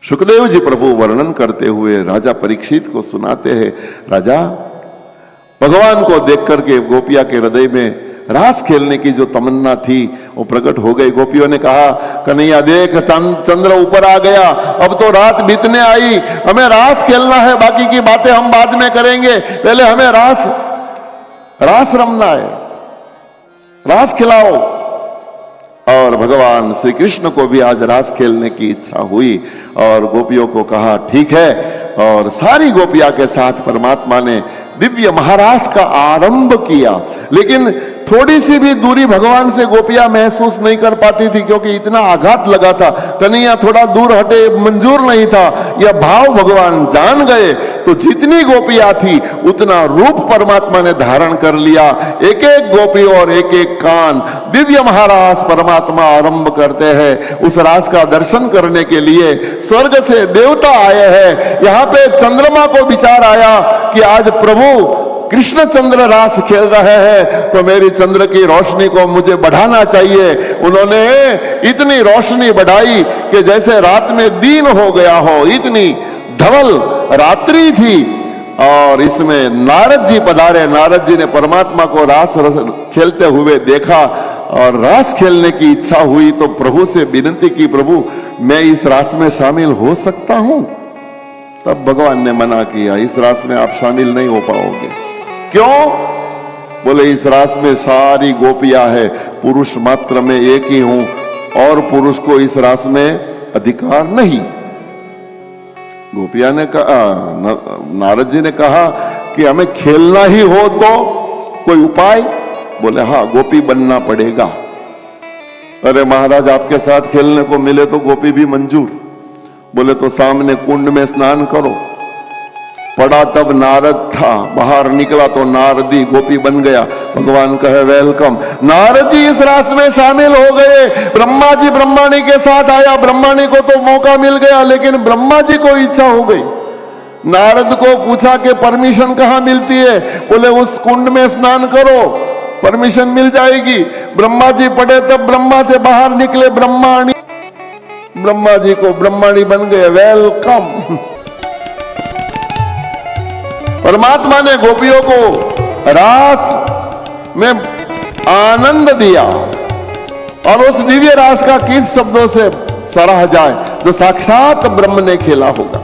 सुखदेव जी प्रभु वर्णन करते हुए राजा परीक्षित को सुनाते हैं, राजा भगवान को देख करके गोपिया के हृदय में रास खेलने की जो तमन्ना थी वो प्रकट हो गई। गोपियों ने कहा, कन्हैया देख चंद्र ऊपर आ गया, अब तो रात बीतने आई, हमें रास खेलना है, बाकी की बातें हम बाद में करेंगे, पहले हमें रास रमना है, रास खिलाओ। और भगवान श्री कृष्ण को भी आज रास खेलने की इच्छा हुई और गोपियों को कहा ठीक है, और सारी गोपिया के साथ परमात्मा ने दिव्य महारास का आरंभ किया। लेकिन थोड़ी सी भी दूरी भगवान से गोपियां महसूस नहीं कर पाती थी, क्योंकि इतना आघात लगा था। कन्हैया थोड़ा दूर हटे मंजूर नहीं था, यह भाव भगवान जान गए, तो जितनी गोपियां थी उतना रूप परमात्मा ने धारण कर लिया। एक एक गोपी और एक एक कान, दिव्य महारास परमात्मा आरंभ करते हैं। उस रास का दर्शन करने के लिए स्वर्ग से देवता आए हैं। यहाँ पे चंद्रमा को विचार आया कि आज प्रभु कृष्ण चंद्र रास खेल रहे हैं, तो मेरी चंद्र की रोशनी को मुझे बढ़ाना चाहिए। उन्होंने इतनी रोशनी बढ़ाई कि जैसे रात में दिन हो गया हो, इतनी धवल रात्रि थी। और इसमें नारद जी पधारे। नारद जी ने परमात्मा को रास खेलते हुए देखा और रास खेलने की इच्छा हुई, तो प्रभु से विनती की, प्रभु मैं इस रास में शामिल हो सकता हूं? तब भगवान ने मना किया, इस रास में आप शामिल नहीं हो पाओगे। क्यों? बोले इस रास में सारी गोपियां है, पुरुष मात्र में एक ही हूं और पुरुष को इस रास में अधिकार नहीं। गोपिया ने कहा, नारद जी ने कहा कि हमें खेलना ही हो तो कोई उपाय? बोले हाँ, गोपी बनना पड़ेगा। अरे महाराज आपके साथ खेलने को मिले तो गोपी भी मंजूर। बोले तो सामने कुंड में स्नान करो। पड़ा तब नारद था, बाहर निकला तो नारदी गोपी बन गया। भगवान कहे वेलकम। नारद जी इस रास में शामिल हो गए। ब्रह्मा जी ब्रह्माणी के साथ आया, ब्रह्माणी को तो मौका मिल गया, लेकिन ब्रह्मा जी को इच्छा हो गई। नारद को पूछा कि परमिशन कहाँ मिलती है? बोले उस कुंड में स्नान करो, परमिशन मिल जाएगी। ब्रह्मा जी पड़े तब ब्रह्मा से बाहर निकले ब्रह्माणी, ब्रह्मा जी को ब्रह्माणी बन गए। वेलकम। परमात्मा ने गोपियों को रास में आनंद दिया, और उस दिव्य रास का किस शब्दों से सराहा जाए, जो साक्षात ब्रह्म ने खेला होगा।